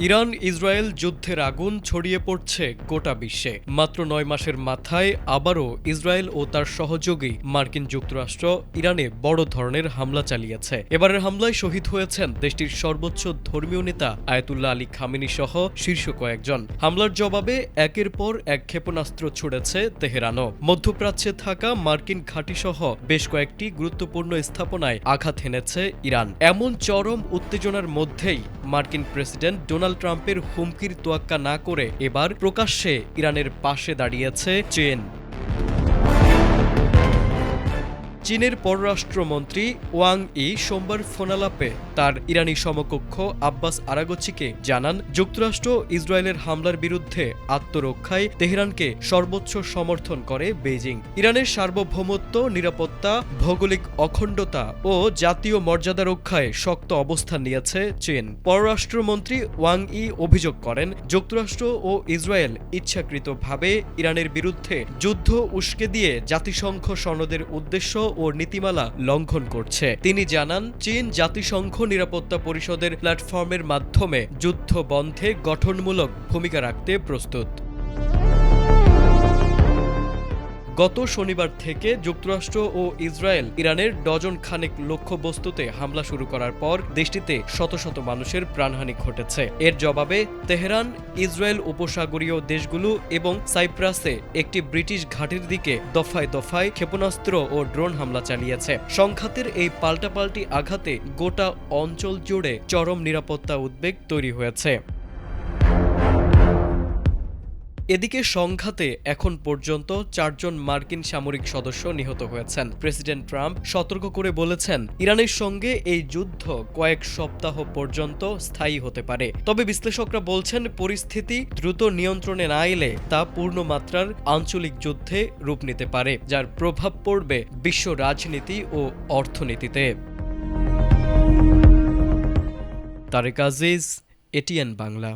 Iran Israel যুদ্ধের আগুন ছড়িয়ে পড়ছে গোটা বিশ্বে। মাত্র ৯ মাসের মাথায় আবারও ইসরায়েল ও তার সহযোগী মার্কিন যুক্তরাষ্ট্র ইরানে বড় ধরনের হামলা চালিয়েছে। এবারের হামলায় শহীদ হয়েছেন দেশটির সর্বোচ্চ ধর্মীয় নেতা আয়াতুল্লাহ আলী খামেনি সহ শীর্ষ কয়েকজন। হামলার জবাবে একের পর এক ক্ষেপণাস্ত্র ছুড়েছে তেহরানও। মধ্যপ্রাচ্যে থাকা মার্কিন ঘাঁটিসহ বেশ কয়েকটি গুরুত্বপূর্ণ স্থাপনায় আঘাত হেনেছে ইরান। এমন চরম উত্তেজনার মধ্যেই মার্কিন প্রেসিডেন্ট ডোনাল্ড ট্রাম্পের হুমকির তোয়াক্কা না করে এবার প্রকাশ্যে ইরানের পাশে দাঁড়িয়েছে চীন। চীনের পররাষ্ট্রমন্ত্রী ওয়াং ই সোমবার ফোনালাপে তার ইরানি সমকক্ষ আব্বাস আরাগচিকে জানান, যুক্তরাষ্ট্র ইসরায়েলের হামলার বিরুদ্ধে আত্মরক্ষায় তেহরানকে সর্বোচ্চ সমর্থন করে বেইজিং। ইরানের সার্বভৌমত্ব, নিরাপত্তা, ভৌগোলিক অখণ্ডতা ও জাতীয় মর্যাদা রক্ষায় শক্ত অবস্থান নিয়েছে চীন। পররাষ্ট্রমন্ত্রী ওয়াং ই অভিযোগ করেন, যুক্তরাষ্ট্র ও ইসরায়েল ইচ্ছাকৃতভাবে ইরানের বিরুদ্ধে যুদ্ধ উস্কে দিয়ে জাতিসংঘ সনদের উদ্দেশ্য ও নীতিমালা লঙ্ঘন করছে। তিনি জানান, চীন জাতিসংঘ নিরাপত্তা পরিষদের প্ল্যাটফর্মের মাধ্যমে যুদ্ধ বন্ধে গঠনমূলক ভূমিকা রাখতে প্রস্তুত। গত শনিবার থেকে যুক্তরাষ্ট্র ও ইসরায়েল ইরানের ডজন খানেক লক্ষ্যবস্তুতে হামলা শুরু করার পর দেশটিতে শত শত মানুষের প্রাণহানি ঘটেছে। এর জবাবে তেহরান ইসরায়েল উপসাগরীয় দেশগুলো এবং সাইপ্রাসে একটি ব্রিটিশ ঘাঁটির দিকে দফায় দফায় ক্ষেপণাস্ত্র ও ড্রোন হামলা চালিয়েছে। সংঘাতের এই পাল্টাপাল্টি আঘাতে গোটা অঞ্চল জুড়ে চরম নিরাপত্তা উদ্বেগ তৈরি হয়েছে। এদিকে সংঘাতে এখন পর্যন্ত ৪ জন মার্কিন সামরিক সদস্য নিহত হয়েছেন। প্রেসিডেন্ট ট্রাম্প সতর্ক করে বলেছেন, ইরানের সঙ্গে এই যুদ্ধ কয়েক সপ্তাহ পর্যন্ত স্থায়ী হতে পারে। তবে বিশ্লেষকরা বলছেন, পরিস্থিতি দ্রুত নিয়ন্ত্রণে না এলে তা পূর্ণমাত্রার আঞ্চলিক যুদ্ধে রূপ নিতে পারে, যার প্রভাব পড়বে বিশ্ব রাজনীতি ও অর্থনীতিতে। তারেক আজিজ, এটিএন বাংলা।